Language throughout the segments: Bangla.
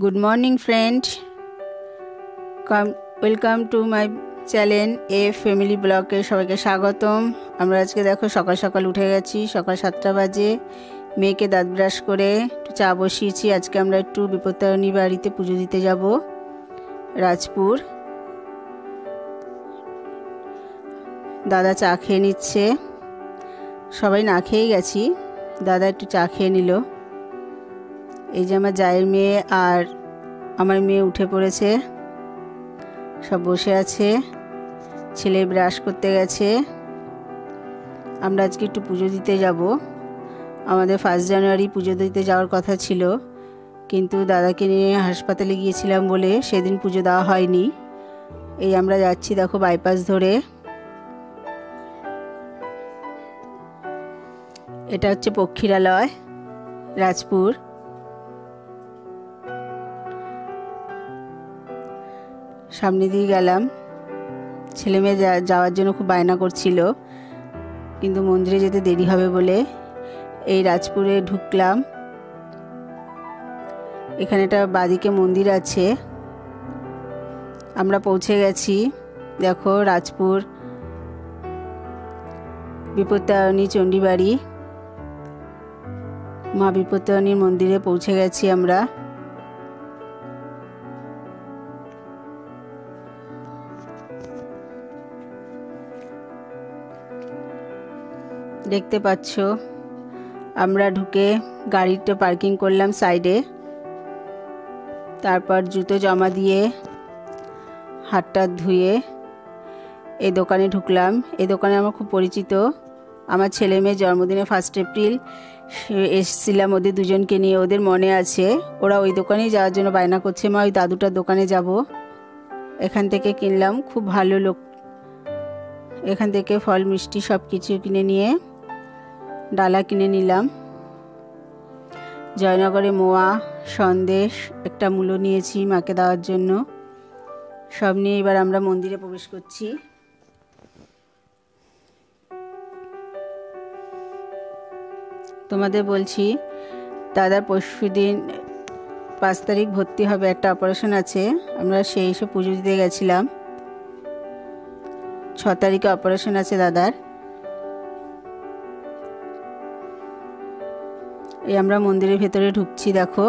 Good morning friend. Welcome to my channel A family ব্লগে সবাইকে স্বাগতম। আমরা আজকে দেখো সকাল সকাল উঠে গেছি, সকাল 7টা বাজে। মেয়েকে দাঁত ব্রাশ করে একটু চা বসিয়েছি। আজকে আমরা একটু বিপত্তারিণী বাড়িতে পুজো দিতে যাব, রাজপুর। দাদা চা খেয়ে নিচ্ছে, সবাই না খেয়ে গেছি, দাদা একটু চা খেয়ে নিল। এই যে আমার জায়ের মেয়ে আর আমার মেয়ে উঠে পড়েছে, সব বসে আছে, ছেলে ব্রাশ করতে গেছে। আমরা আজকে একটু পুজো দিতে যাব। আমাদের 1 জানুয়ারি পুজো দিতে যাওয়ার কথা ছিল, কিন্তু দাদাকে নিয়ে হাসপাতালে গিয়েছিলাম বলে সেদিন পুজো দেওয়া হয়নি। এই আমরা যাচ্ছি দেখো বাইপাস ধরে। এটা হচ্ছে পক্ষীরালয়, রাজপুর। সামনে দিয়ে গেলাম, ছেলে মেয়ে যাওয়ার জন্য খুব বায়না করছিল, কিন্তু মন্দিরে যেতে দেরি হবে বলে এই রাজপুরে ঢুকলাম। এখানে একটা বাদিকে মন্দির আছে। আমরা পৌঁছে গেছি, দেখো রাজপুর বিপত্তারিণী চণ্ডীবাড়ি, মা বিপত্তারিণীর মন্দিরে পৌঁছে গেছি আমরা। দেখতে পাচ্ছ আমরা ঢুকে গাড়িটা পার্কিং করলাম সাইডে, তারপর জুতো জমা দিয়ে হাতটা ধুয়ে এই দোকানে ঢুকলাম। এই দোকানে আমার খুব পরিচিত, আমার ছেলে মেয়ের জন্মদিনে 1 এপ্রিল এসেছিলাম ওদের দুজনকে নিয়ে, ওদের মনে আছে। ওরা ওই দোকানেই যাওয়ার জন্য বায়না করছে, মা ওই দাদুটার দোকানে যাব। এখান থেকে কিনলাম, খুব ভালো লোক। এখান থেকে ফল মিষ্টি সব কিছু কিনে নিয়ে ডালা কিনে নিলাম। জয়নগরে মোয়া, সন্দেশ, একটা মূলো নিয়েছি মাকে দেওয়ার জন্য। সব নিয়ে এবার আমরা মন্দিরে প্রবেশ করছি। তোমাদের বলছি, দাদার পরশুদিন 5 তারিখ ভর্তি হবে, একটা অপারেশন আছে। আমরা সেই এসে পুজো দিতে গেছিলাম। 6 তারিখে অপারেশন আছে দাদার। এই আমরা মন্দিরের ভেতরে ঢুকছি, দেখো।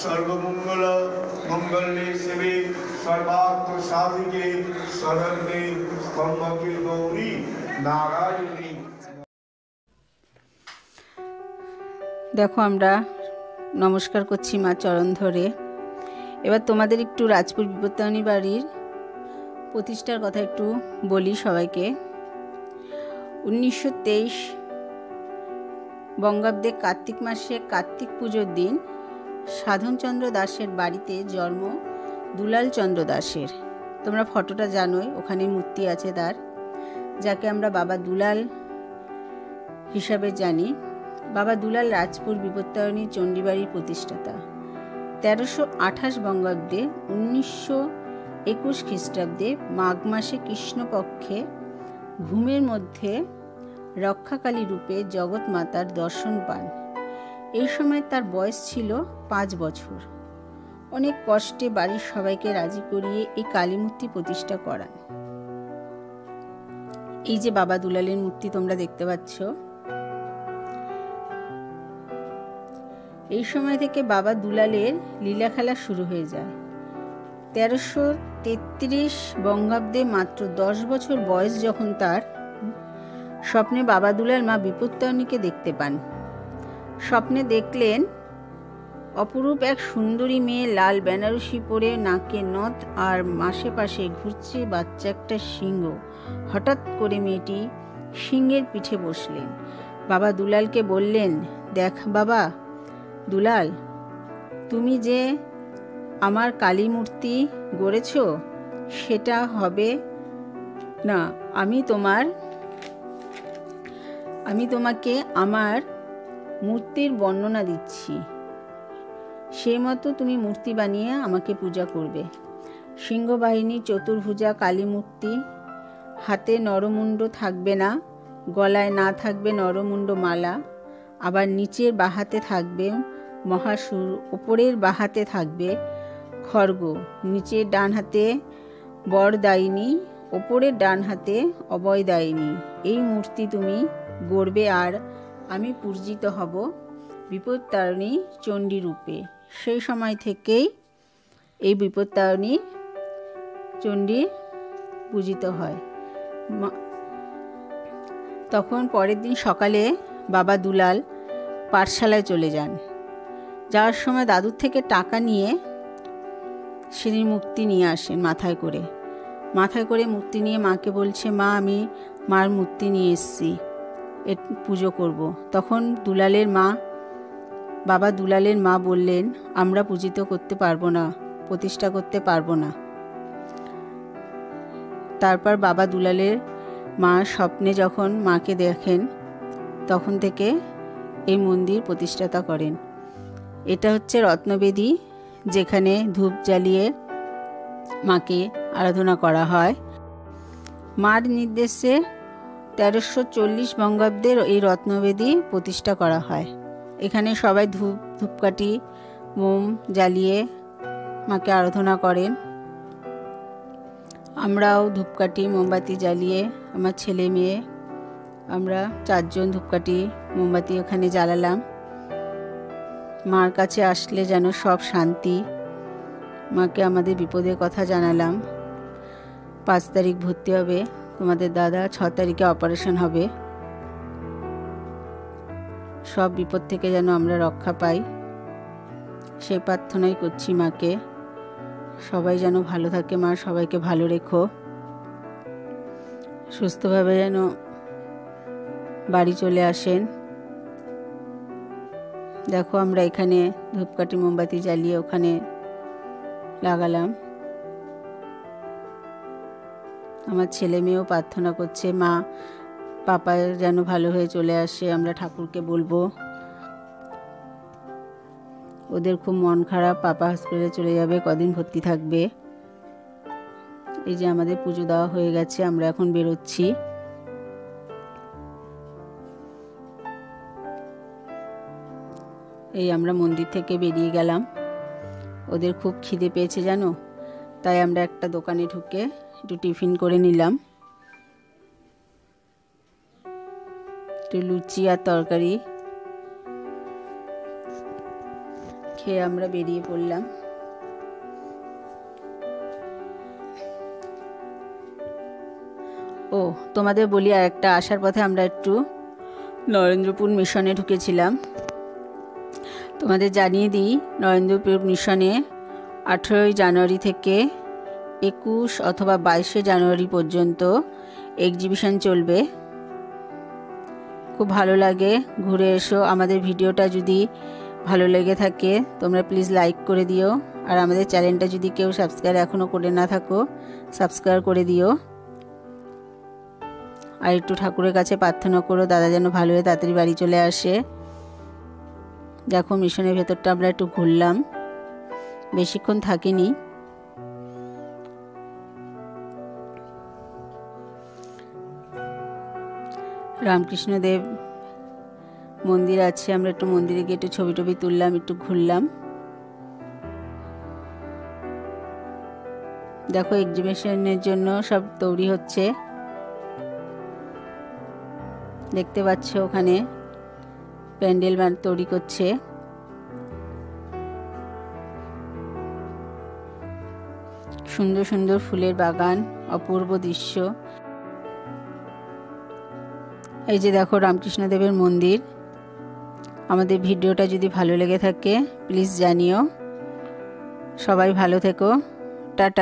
সর্বমঙ্গল মঙ্গলে শিবে সর্বার্থ সাধিকে শরণ্যে স্তম্ভকে গৌরী নারায়ণী। দেখো আমরা নমস্কার করছি মা চরণ ধরে। এবার তোমাদের একটু রাজপুর বিপত্তারিণী বাড়ির প্রতিষ্ঠার কথা একটু বলি সবাইকে। 1923 বঙ্গাব্দে কার্তিক মাসে কার্তিক পুজোর দিন সাধনচন্দ্র দাসের বাড়িতে জন্ম দুলাল চন্দ্র দাসের। তোমরা ফটোটা জানোই, ওখানে মূর্তি আছে তার, যাকে আমরা বাবা দুলাল হিসাবে জানি। বাবা দুলাল রাজপুর বিপত্তারিণী চণ্ডীবাড়ির প্রতিষ্ঠাতা। 1328 বঙ্গাব্দে 1921 খ্রিস্টাব্দে মাঘ মাসে কৃষ্ণপক্ষে ঘুমের মধ্যে রক্ষাকালী রূপে জগৎ মাতার দর্শন পান। এই সময় তার বয়স ছিল 5 বছর। অনেক কষ্টে বাড়ির সবাইকে রাজি করিয়ে এই কালী মূর্তি প্রতিষ্ঠা করান। এই যে বাবা দুলালের মূর্তি তোমরা দেখতে পাচ্ছ। এই সময় থেকে বাবা দুলালের লীলা খেলা শুরু হয়ে যায়। 1333 বঙ্গাব্দে মাত্র 10 বছর বয়স যখন তার, স্বপ্নে বাবা দুলাল মা বিপত্তারিণীকে দেখতে পান। স্বপ্নে দেখলেন অপরূপ এক সুন্দরী মেয়ে লাল বেনারসি পরে, নাকে নথ আর আশেপাশে ঘুরছে বাচ্চা একটা সিংহ। হঠাৎ করে মেয়েটি সিংহের পিঠে বসলেন। বাবা দুলালকে বললেন, দেখ বাবা দুলাল, তুমি যে আমার কালী মূর্তি গড়েছ সেটা হবে না। আমি তোমাকে আমার মূর্তির বর্ণনা দিচ্ছি, সে মতো তুমি মূর্তি বানিয়ে আমাকে পূজা করবে। সিংহবাহিনী চতুর্ভুজা কালী মূর্তি, হাতে নরমুণ্ড থাকবে না, গলায় না থাকবে নরমুণ্ড মালা, আবার নিচের বাহাতে থাকবে মহাসুর, ওপরের বাহাতে থাকবে খড়গ, নিচের ডান হাতে বরদায়িনী, ওপরের ডান হাতে অভয়দায়িনী। এই মূর্তি তুমি গড়বে আর আমি পূজিত হব বিপত্তারিণী চণ্ডী রূপে। সেই সময় থেকেই এই বিপত্তারিণী চণ্ডী পূজিত হয়। তখন পরের দিন সকালে বাবা দুলাল পাঠশালায় চলে যান। যাওয়ার সময় দাদুর থেকে টাকা নিয়ে সেদিন মূর্তি নিয়ে আসেন মাথায় করে মূর্তি নিয়ে মাকে বলছে, মা আমি মার মূর্তি নিয়ে এসেছি, পুজো করব। তখন বাবা দুলালের মা বললেন, আমরা পূজিত করতে পারবো না, প্রতিষ্ঠা করতে পারবো না। তারপর বাবা দুলালের মা স্বপ্নে যখন মাকে দেখেন, তখন থেকে এই মন্দির প্রতিষ্ঠাতা করেন। এটা হচ্ছে রত্নবেদী, যেখানে ধূপ জ্বালিয়ে মাকে আরাধনা করা হয়। মার নির্দেশে 1340 বঙ্গাব্দের এই রত্নবেদী প্রতিষ্ঠা করা হয়। এখানে সবাই ধূপকাঠি মোম জ্বালিয়ে মাকে আরাধনা করেন। আমরাও ধূপকাঠি মোমবাতি জ্বালিয়ে, আমার ছেলে মেয়ে আমরা 4 জন ধূপকাঠি মোমবাতি ওখানে জ্বালালাম। মার কাছে আসলে যেন সব শান্তি। মাকে আমাদের বিপদের কথা জানালাম। 5 তারিখ ভর্তি হবে তোমাদের দাদা, 6 তারিখে অপারেশন হবে। সব বিপদ থেকে যেন আমরা রক্ষা পাই, সেই প্রার্থনাই করছি মাকে। সবাই যেন ভালো থাকে, মা সবাইকে ভালো রেখো, সুস্থভাবে যেন বাড়ি চলে আসেন। দেখো আমরা এখানে ধূপকাঠি মোমবাতি জ্বালিয়ে ওখানে লাগালাম। আমার ছেলে মেয়েও প্রার্থনা করছে, মা পাপা যেন ভালো হয়ে চলে আসে, আমরা ঠাকুরকে বলবো। ওদের খুব মন খারাপ, পাপা হসপিটালে চলে যাবে, কদিন ভর্তি থাকবে। এই যে আমাদের পুজো দেওয়া হয়ে গেছে, আমরা এখন বেরোচ্ছি। এই আমরা মন্দির থেকে বেরিয়ে গেলাম। ওদের খুব খিদে পেয়েছে জানো, তাই আমরা একটা দোকানে ঢুকে একটু টিফিন করে নিলাম, একটু লুচি আর তরকারি খেয়ে আমরা বেরিয়ে পড়লাম। ও তোমাদের বলি, আর একটা আসার পথে আমরা একটু নরেন্দ্রপুর মিশনে ঢুকেছিলাম। তোমাদের জানিয়ে দিই, নরেন্দ্রপুর মিশনে 18 জানুয়ারি থেকে 21 অথবা 22 জানুয়ারি পর্যন্ত এক্সিবিশন চলবে। খুব ভালো লাগে, ঘুরে এসো। আমাদের ভিডিওটা যদি ভালো লেগে থাকে তোমরা প্লিজ লাইক করে দিও, আর আমাদের চ্যানেলটা যদি কেউ সাবস্ক্রাইব এখনও করে না থাকো সাবস্ক্রাইব করে দিও। আর একটু ঠাকুরের কাছে প্রার্থনা করো দাদা যেন ভালো হয়ে তাড়াতাড়ি বাড়ি চলে আসে। দেখো মিশনের ভেতরটা আমরা একটু ঘুরলাম, বেশিক্ষণ থাকিনি। রামকৃষ্ণদেব মন্দির আছে, আমরা একটু মন্দিরে গিয়ে একটু ছবি টবি তুললাম, একটু ঘুরলাম। দেখো এক্সিবিশনের জন্য সব তৈরি হচ্ছে, দেখতে পাচ্ছ ওখানে প্যান্ডেল তৈরি করছে। সুন্দর সুন্দর ফুলের বাগান, অপূর্ব দৃশ্য। এই যে দেখো রামকৃষ্ণদেবের মন্দির। আমাদের ভিডিওটা যদি ভালো লেগে থাকে প্লিজ জানিও। সবাই ভালো থেকো, টাটা।